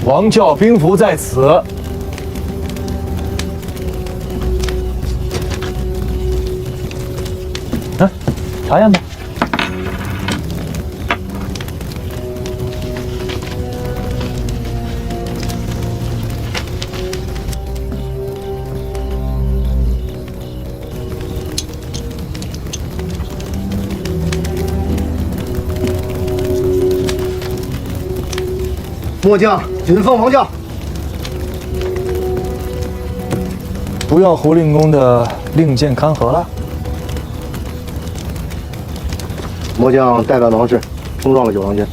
王教兵符在此。啊，查验吧。末将谨奉王教。不要胡令公的令箭看河了。末将代表王氏冲撞了九郎军。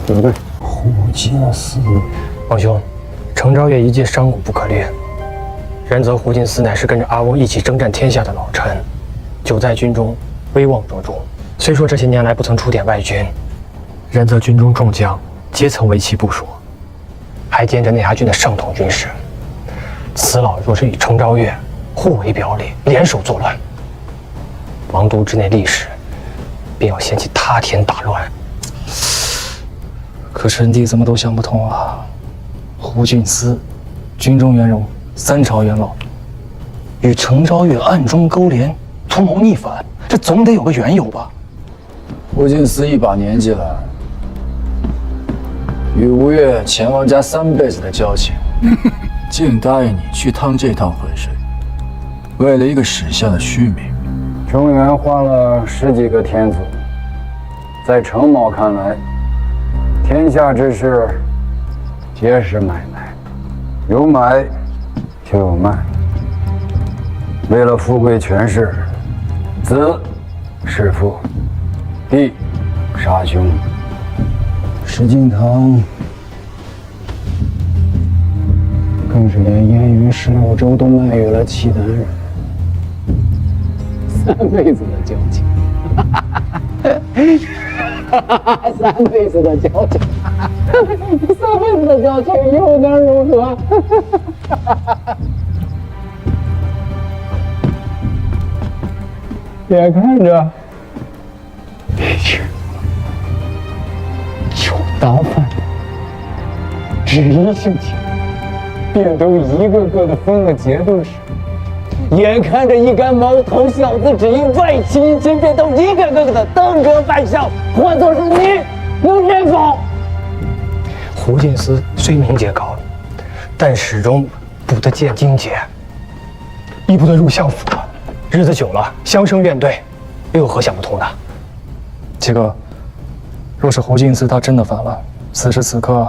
对不对？胡金丝，王兄，程昭月一介商贾不可猎，然则胡金丝乃是跟着阿翁一起征战天下的老臣，久在军中，威望卓著。虽说这些年来不曾出点外军，然则军中众将皆曾为其部署，还兼着内衙军的上统军师。此老若是与程昭月互为表里，联手作乱，王都之内历史便要掀起塌天大乱。可臣弟怎么都想不通啊！胡俊思，军中元荣，3朝元老，与程昭月暗中勾连，图谋逆反，这总得有个缘由吧？胡俊思一把年纪了，与吴越前王家3辈子的交情，竟答应你去趟这趟浑水，为了一个史下的虚名。中原换了10几个天子，在程某看来，天下之事皆是买卖，有买就有卖。为了富贵权势，子弑父，弟杀兄。石敬瑭更是连燕云16州都卖给了契丹人，3辈子的交情。3辈子的交情，3辈子的交情又能如何？眼看着这群有打反的只一性情，便都一个个的分了节度使。眼看着一干毛头小子只因外戚一亲，便都一个个的登阁犯上，换作是你，能忍否？胡进思虽名节高，但始终不得见荆节，亦不得入相府。日子久了，相生怨怼，又有何想不通的？七哥，若是胡进思他真的反了，此时此刻，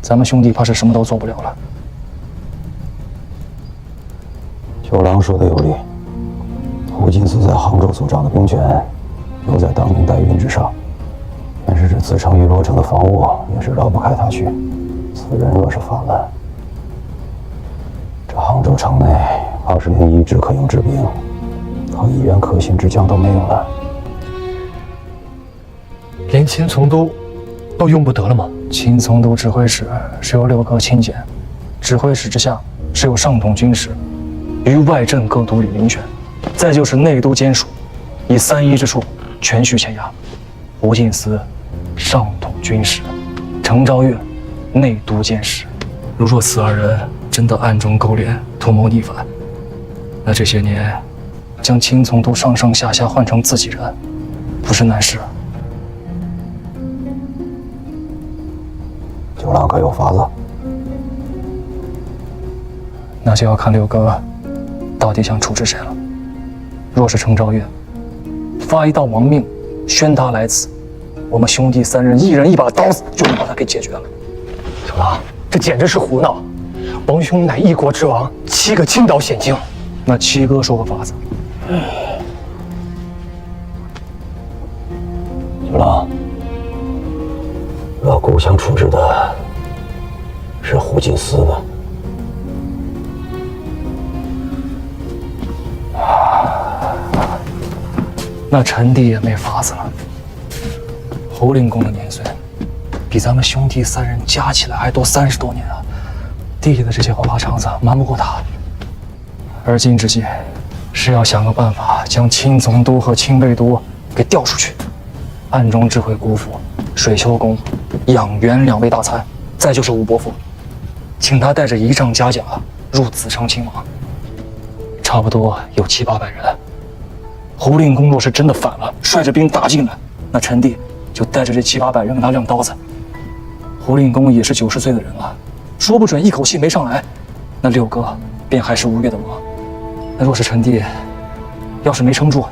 咱们兄弟怕是什么都做不了了。九郎说的有理，胡金思在杭州所掌的兵权，又在当今代运之上，便是这自成玉罗城的防务也是绕不开他去。此人若是反了，这杭州城内怕是连一支可用之兵和一员可信之将都没有了。连秦从都都用不得了吗？秦从都指挥使是由6个亲简，指挥使之下是有上统军师，于外镇各都理遴选，再就是内都监署，以3-1之数全序牵押。胡进思上统军师，程昭月内都监使。如若此2人真的暗中勾连，图谋逆反，那这些年将秦从都上上下下换成自己人，不是难事。九郎可有法子？那就要看6哥到底想处置谁了。若是程昭月，发一道亡命，宣他来此，我们兄弟3人一人一把刀子，就能把他给解决了。九郎，这简直是胡闹！王兄乃一国之王，7个倾倒险境，那七哥说个法子。九郎，若孤想处置的是胡金思呢？那臣弟也没法子了。侯令公的年岁，比咱们兄弟3人加起来还多30多年啊！弟弟的这些花花肠子瞒不过他。而今之计，是要想个办法将钦从都和钦贝都给调出去，暗中指挥姑父、水秋公、养元2位大参，再就是武伯父。请他带着仪仗嘉甲入子城亲王，差不多有700-800人。胡令公若是真的反了，率着兵打进来，那陈帝就带着这700-800人给他亮刀子。胡令公也是90岁的人了，说不准一口气没上来，那六哥便还是吴越的王。那若是陈帝要是没撑住，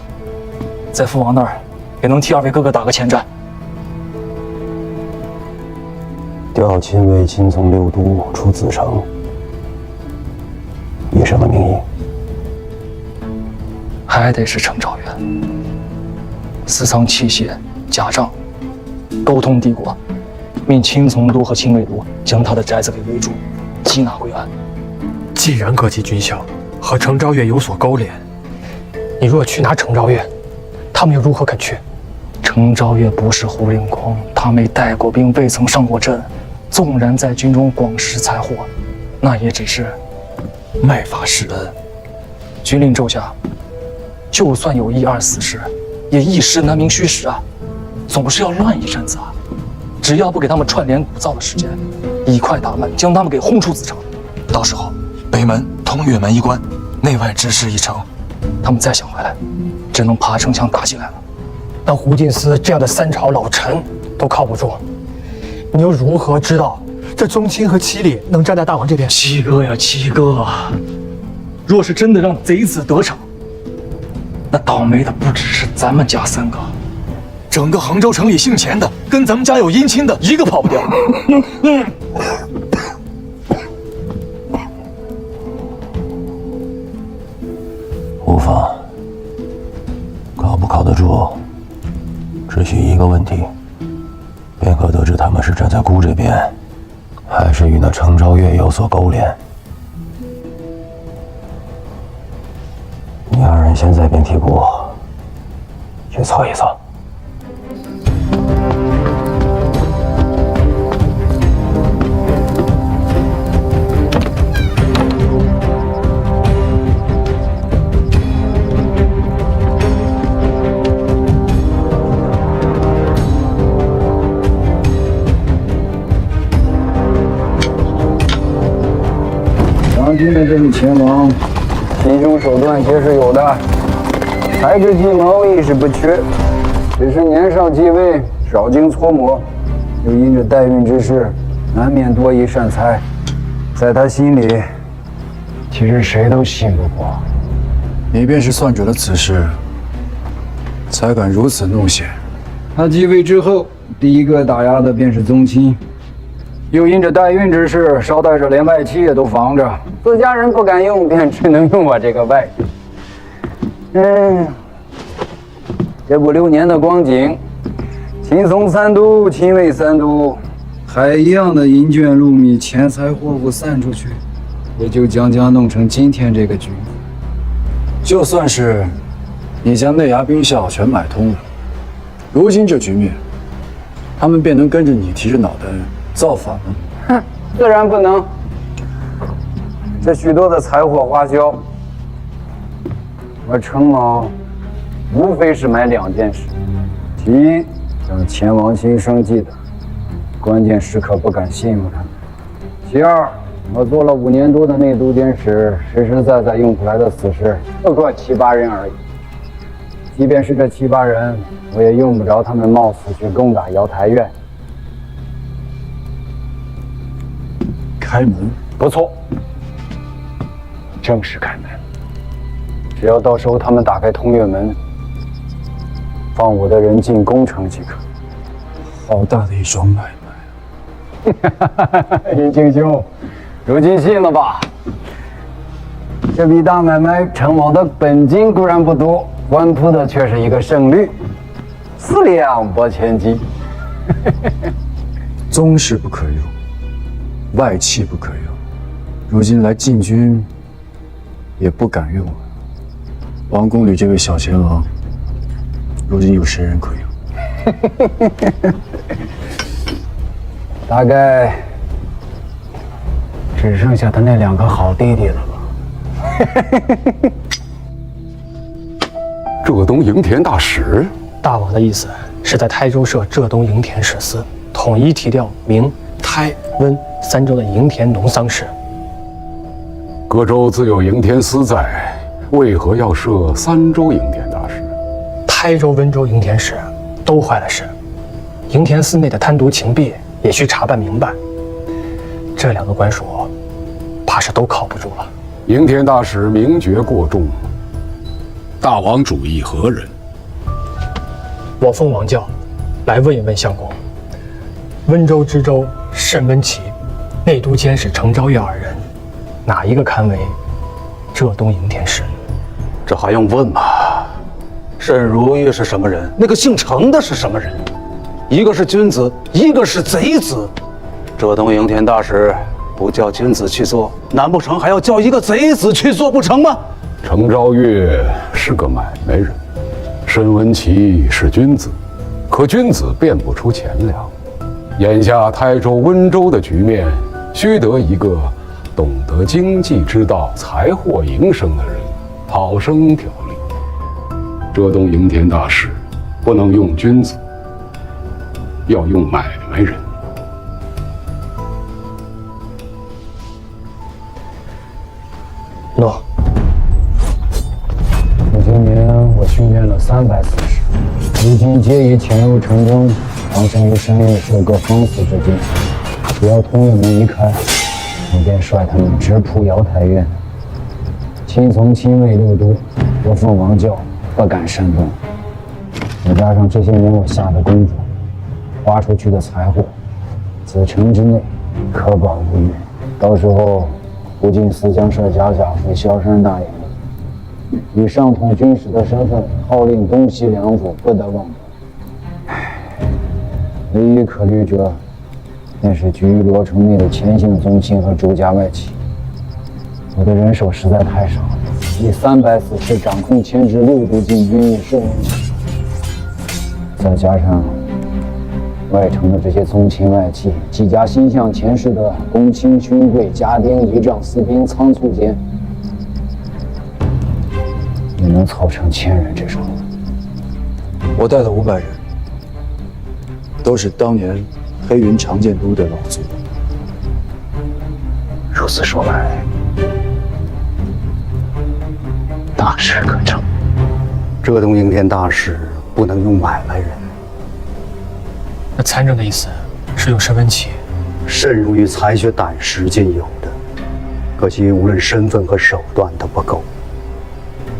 在父王那儿也能替2位哥哥打个前站。调亲卫亲从6都出子城，以什么名义？还得是程昭元，私藏器械、假账，沟通帝国，命亲从都和亲卫都将他的宅子给围住，缉拿归案。既然各级军校和程昭月有所勾连，你若去拿程昭月，他们又如何肯去？程昭月不是胡令公，他没带过兵，未曾上过阵，纵然在军中广施财货，那也只是卖法施恩。军令骤下，就算有1、2死士，也一时难明虚实啊，总是要乱一阵子啊。只要不给他们串联鼓噪的时间，以快打慢，将他们给轰出子城，到时候北门、通越门一关，内外之事一成，他们再想回来，只能爬城墙打进来了。那胡进思这样的3朝老臣都靠不住，你又如何知道这宗亲和七里能站在大王这边？七哥呀，七哥，若是真的让贼子得逞，那倒霉的不只是咱们家3个，整个杭州城里姓钱的，跟咱们家有姻亲的，一个跑不掉。无妨，靠不靠得住，只需一个问题，便可得知他们是站在孤这边，还是与那程昭月有所勾连。你2人现在便替我去测一测。当今的这位秦王，心胸手段皆是有的，才智计谋亦是不缺，只是年少继位，少经搓磨，又因着代孕之事，难免多疑善猜，在他心里，其实谁都信不过。你便是算准了此事，才敢如此弄险。他继位之后，第一个打压的便是宗亲，又因着代孕之事，捎带着连外戚也都防着，自家人不敢用，便只能用我这个外戚。这不6年的光景，亲从3都，亲卫3都，海一样的银卷禄米、钱财货物散出去，也就将弄成今天这个局。就算是你将内衙兵校全买通了，如今这局面，他们便能跟着你提着脑袋造反吗？哼，自然不能。这许多的财货花销，我程某无非是买2件事：其一，让前王心生忌惮，关键时刻不敢信用他们；其二，我做了5年多的内都监使，实实在在用出来的死士不过7、8人而已。即便是这7、8人，我也用不着他们冒死去攻打瑶台院。开门？不错，正式开门。只要到时候他们打开通越门，放我的人进宫城即可。好大的一桩买卖！云清兄，如今信了吧？这笔大买卖，程某的本金固然不多，关铺的却是一个胜率，4两拨千金。宗室不可用，外戚不可用，如今来禁军，也不敢用了。王宫里这位小钱王，如今有谁人可用？大概只剩下他那2个好弟弟了吧？浙东营田大使，大王的意思是在台州设浙东营田使司，统一提调明、台、温三州的营田农桑氏。各州自有营田司在，为何要设三州营田大使？台州、温州营田使都坏了事，营田司内的贪渎情弊也需查办明白。这两个官署，怕是都靠不住了。营田大使名爵过重，大王主意何人？我奉王教来问一问相公，温州知州慎温琪、内都监使程昭月二人，哪一个堪为浙东营田使？这还用问吗？沈如玉是什么人？那个姓程的是什么人？一个是君子，一个是贼子。浙东营田大使不叫君子去做，难不成还要叫一个贼子去做不成吗？程昭月是个买卖人，沈文琪是君子，可君子辨不出钱粮。眼下台州、温州的局面，须得一个懂得经济之道、财货营生的人讨生条理。浙东营田大使不能用君子，要用买卖人。诺。这些年我训练了340，如今皆已潜入城中，藏身于深夜，收割封死之境。只要通月门一开，我便率他们直扑瑶台院，亲从亲卫六都，我奉王教，不敢擅动。再加上这些年我下的功夫，花出去的财货，此城之内可保无虞。到时候胡进思将设假甲赴萧山大营，以上统军使的身份号令东西两府，不得忘本。唯一可虑者，便是局于罗城内的前姓宗亲和朱家外戚。我的人手实在太少了，以340掌控牵制6都禁军也是问题。再加上外城的这些宗亲外戚，几家心向前世的公卿勋贵、家丁仪仗、私兵仓促间，也能凑成1000人之数。我带了500人，都是当年黑云长剑都的老卒。如此说来，大事可成。浙东营田大使不能用买卖人。那参政的意思是用沈文琪？慎如玉才学胆识尽有的，可惜无论身份和手段都不够。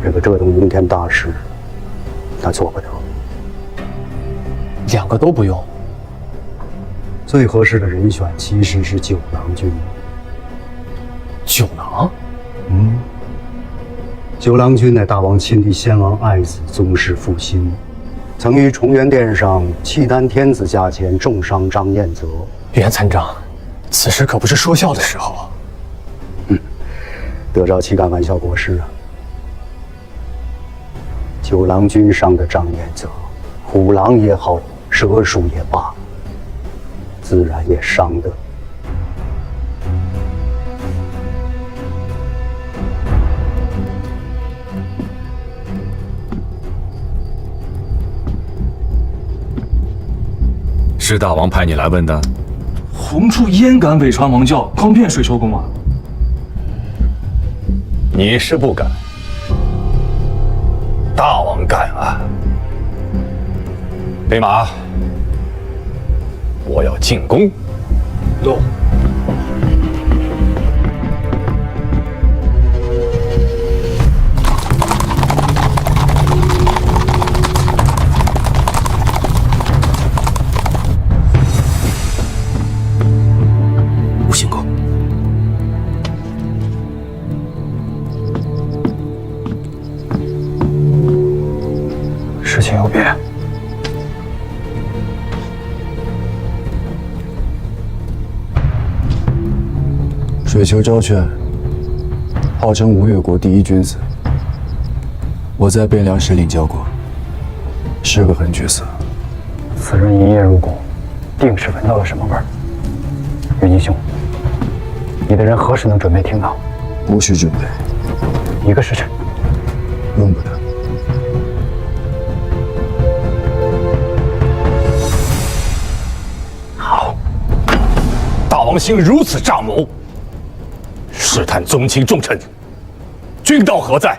这个浙东营田大使，他做不得。2个都不用。最合适的人选其实是九郎君。九郎？九郎君乃大王亲弟先王爱子，宗室复兴，曾于崇元殿上契丹天子驾前重伤张彦泽。袁参政，此时可不是说笑的时候。得着岂敢玩笑过失啊！九郎君伤的张彦泽，虎狼也好，蛇鼠也罢，自然也伤得。是大王派你来问的？洪处焉敢伪传王教，诓骗水秋公啊！你是不敢，大王敢啊！备马，我要进宫。诺。吴兴公，事情有变。水丘昭劝，号称吴越国第一君子，我在汴梁时领教过，是个狠角色。此人一夜入宫，定是闻到了什么味儿。云英兄，你的人何时能准备听到？不需准备，一个时辰。用不得。大王王行如此诈谋，试探宗亲重臣，君道何在？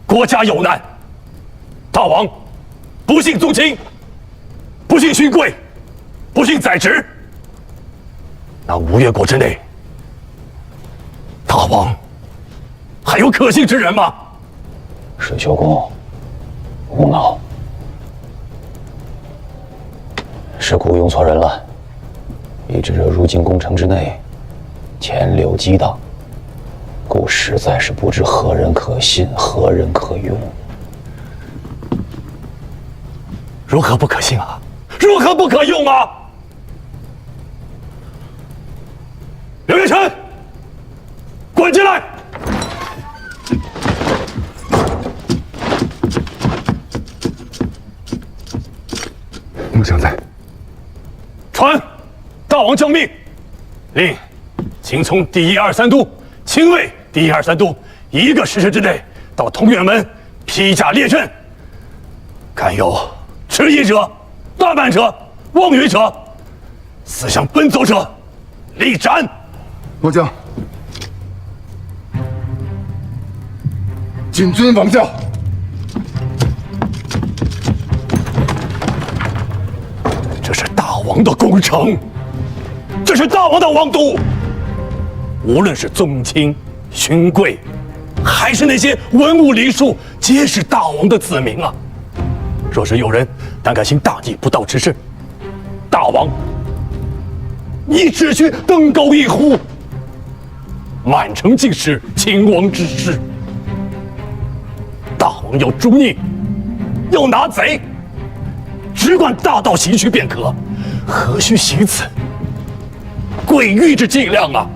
国家有难，大王不幸宗亲，不幸勋贵，不幸宰执。那吴越国之内，大王还有可信之人吗？水秀公，无恼，是雇用错人了。以致这如今宫城之内，钱流激荡，故实在是不知何人可信，何人可用。如何不可信啊？如何不可用啊？刘月成，滚进来！末将在。传，大王诏命，令秦从第1、2、3都，亲卫第1、2、3都，1个时辰之内到通远门披甲列阵。敢有迟疑者、怠慢者、妄语者，思想奔走者，立斩。末将，谨遵王教。这是大王的工程，这是大王的王都。无论是宗亲、勋贵，还是那些文武礼数，皆是大王的子民啊。若是有人胆敢行大逆不道之事，大王，你只需登高一呼，满城尽是秦王之师。大王要诛逆，要拿贼，只管大道行去便可，何须行此鬼域之伎俩啊！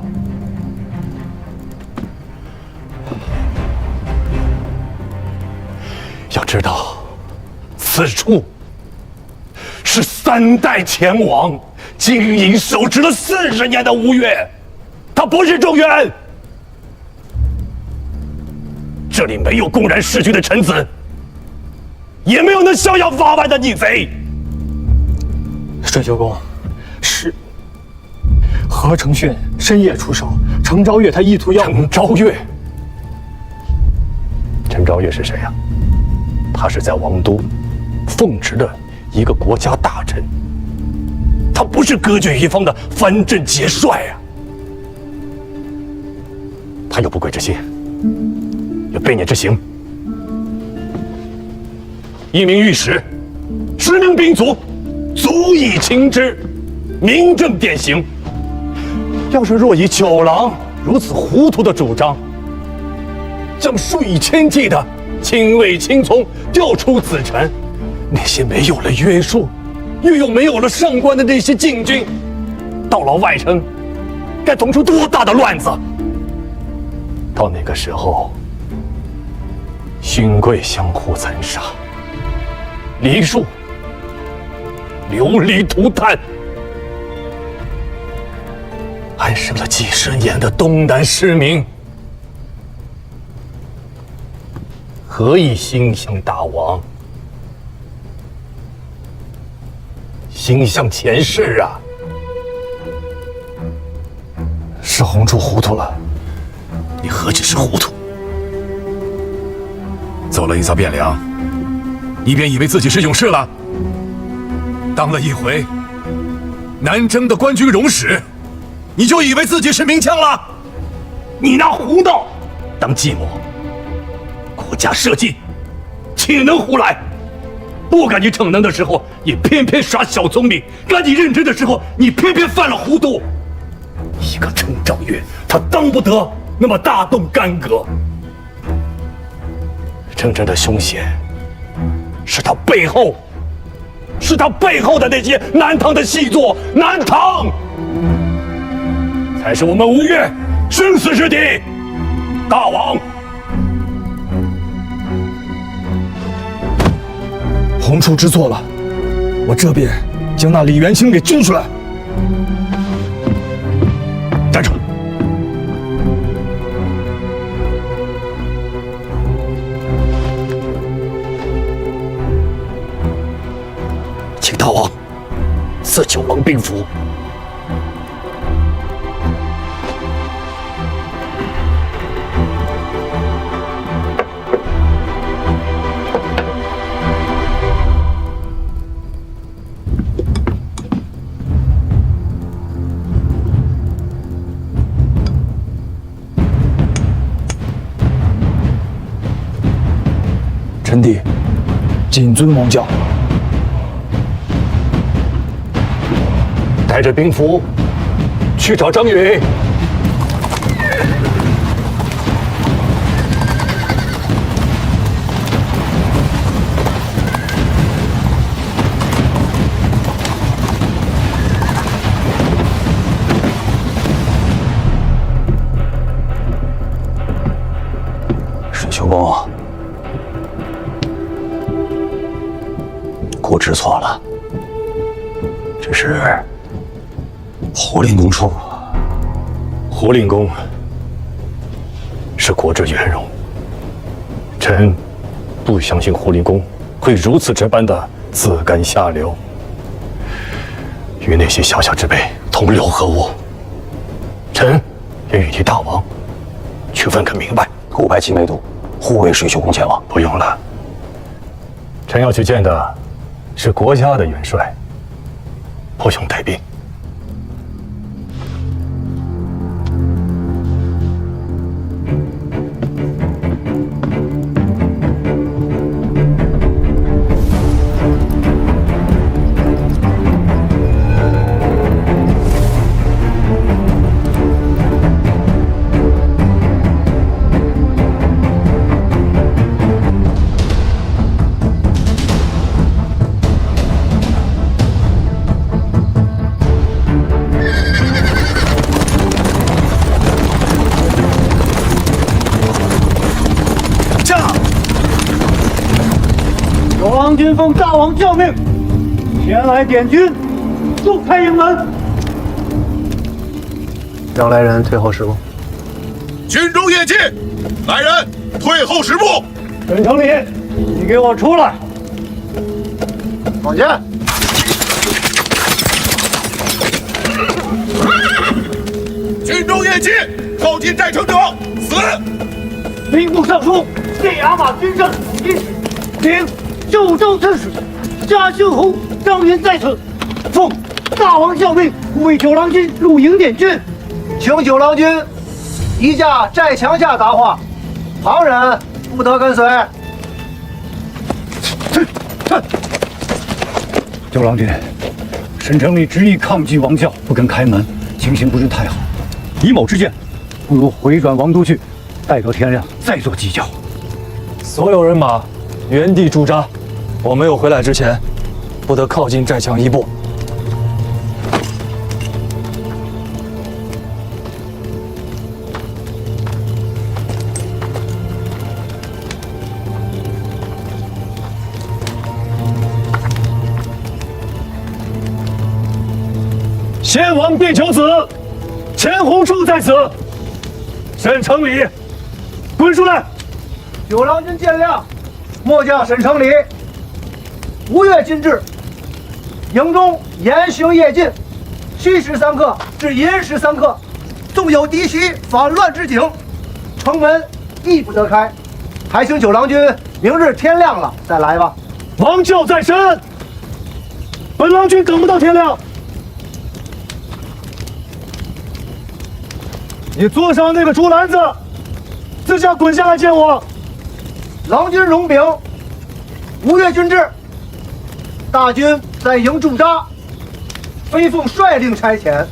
要知道，此处是3代前王经营守持了40年的吴越，它不是中原。这里没有公然弑君的臣子，也没有能逍遥法外的逆贼。水秀公，是何承训深夜出手，程昭岳他意图要程昭岳，程昭岳是谁呀？他是在王都奉职的一个国家大臣，他不是割据一方的藩镇节帅呀。他有不轨之心，有悖逆之行。一名御史，10名兵卒，足以擒之，明正典刑。要是若以九郎如此糊涂的主张，将数以千计的亲卫亲从调出子臣，那些没有了约束，又没有了上官的那些禁军，到了外城，该捅出多大的乱子？到那个时候，勋贵相互残杀，黎庶流离涂炭，安生了几十年的东南市民，何以心向大王？心向前世啊！是红柱糊涂了。你何止是糊涂？走了一遭汴梁，你便以为自己是勇士了？当了一回南征的官军荣使，你就以为自己是名将了？你那胡闹当计谋，国家社稷，岂能胡来？不赶你逞能的时候，你偏偏耍小聪明；赶你认真的时候，你偏偏犯了糊涂。一个程昭岳，他当不得那么大动干戈。真正的凶险是他背后，的那些南唐的细作，南唐才是我们吴越生死之地。大王，红处知错了，我这便将那李元清给揪出来。站住！请大王赐9王兵符，臣弟谨遵王教。带着兵符去找张允。水秀公，国知错了，这是胡令公处。胡令公是国之元荣，臣不相信胡令公会如此这般的自甘下流，与那些小小之辈同流合污。臣愿与你大王去问个明白。5派骑梅督护卫水秀公前往。不用了，臣要去见的是国家的元帅，不用带兵。九郎君奉大王教命，前来点军，速开营门。让来人退后10步。军中业绩，来人退后10步。沈成礼，你给我出来！往前。军中业绩，靠近寨城者死。兵部尚书谢牙马军政因使，领右州刺史嘉兴侯张云在此，奉大王教命，为九郎军入营点军，请九郎军移驾寨墙下答话，旁人不得跟随。九郎君，沈成礼执意抗拒王教，不肯开门，情形不是太好。以某之见，不如回转王都去，待到天亮再做计较。所有人马原地驻扎，我没有回来之前，不得靠近寨墙1步。先王必求死，钱弘处在此。沈成礼，滚出来！九郎君见谅，末将沈成礼。5月今至，营中严刑夜禁，戌时3刻至寅时3刻，纵有敌袭反乱之警，城门亦不得开。还请九郎君明日天亮了再来吧。王教在身，本郎君等不到天亮。你坐上那个竹篮子，自家滚下来见我。郎君容禀，5月君至，大军在营驻扎，非奉率令差遣，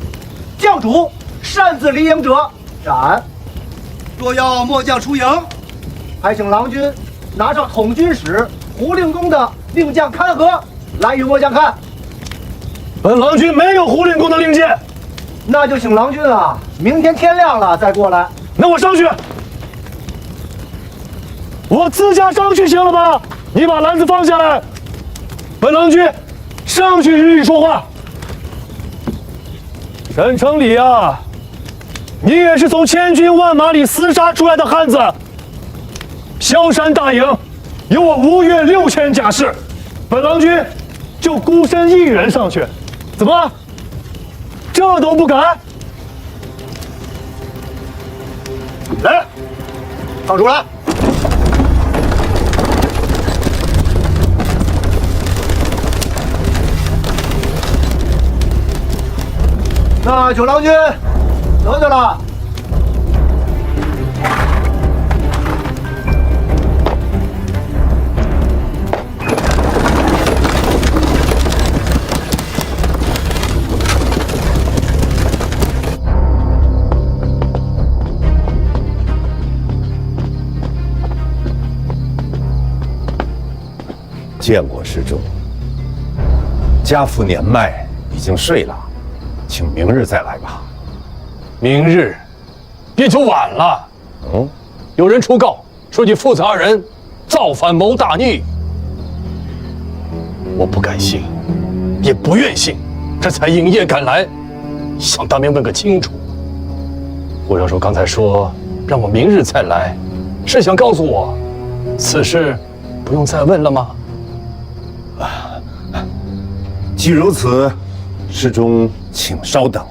将主擅自离营者斩。若要末将出营，还请郎君拿上统军使胡令公的令箭勘合来与末将看。本郎君没有胡令公的令箭。那就请郎君啊，明天天亮了再过来。那我上去，我自家上去行了吧？你把篮子放下来，本郎君上去与你说话。沈成礼啊，你也是从千军万马里厮杀出来的汉子。萧山大营有我5月6000甲士，本郎君就孤身1人上去，怎么？这都不敢？来，放出来！那九郎君得罪了。见过师兄。家父年迈，已经睡了，请明日再来吧。明日也就晚了。嗯，有人出告说你父子二人造反谋大逆，我不敢信，也不愿信，这才应夜赶来，想当面问个清楚。胡教授刚才说让我明日再来，是想告诉我，此事不用再问了吗？既如此，师兄请稍等。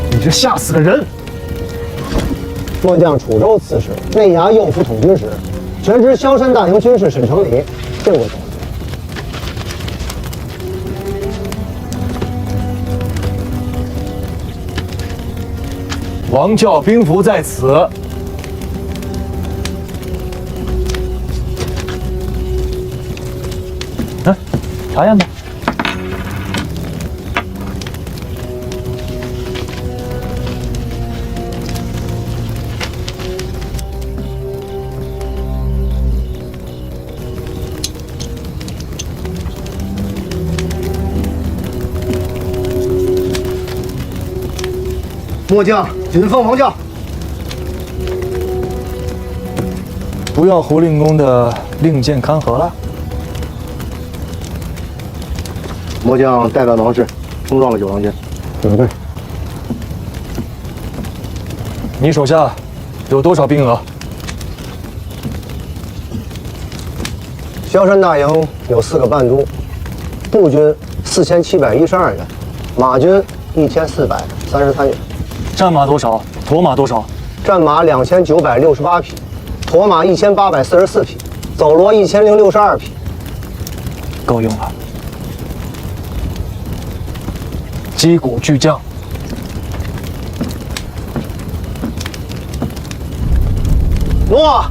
你这吓死个人！末将楚州刺史，内衙右副统军使，全知萧山大营军事沈成礼，见过总督。王教兵符在此。查验吧。末将谨奉王教。不要胡令公的令箭看河了。末将代表王氏冲撞了九郎军。对。你手下有多少兵额？萧山大营有4个半都，步军4712员，马军1433员。战马多少？驮马多少？战马2968匹，驮马1844匹，走骡1062匹，够用了。击鼓巨将。诺。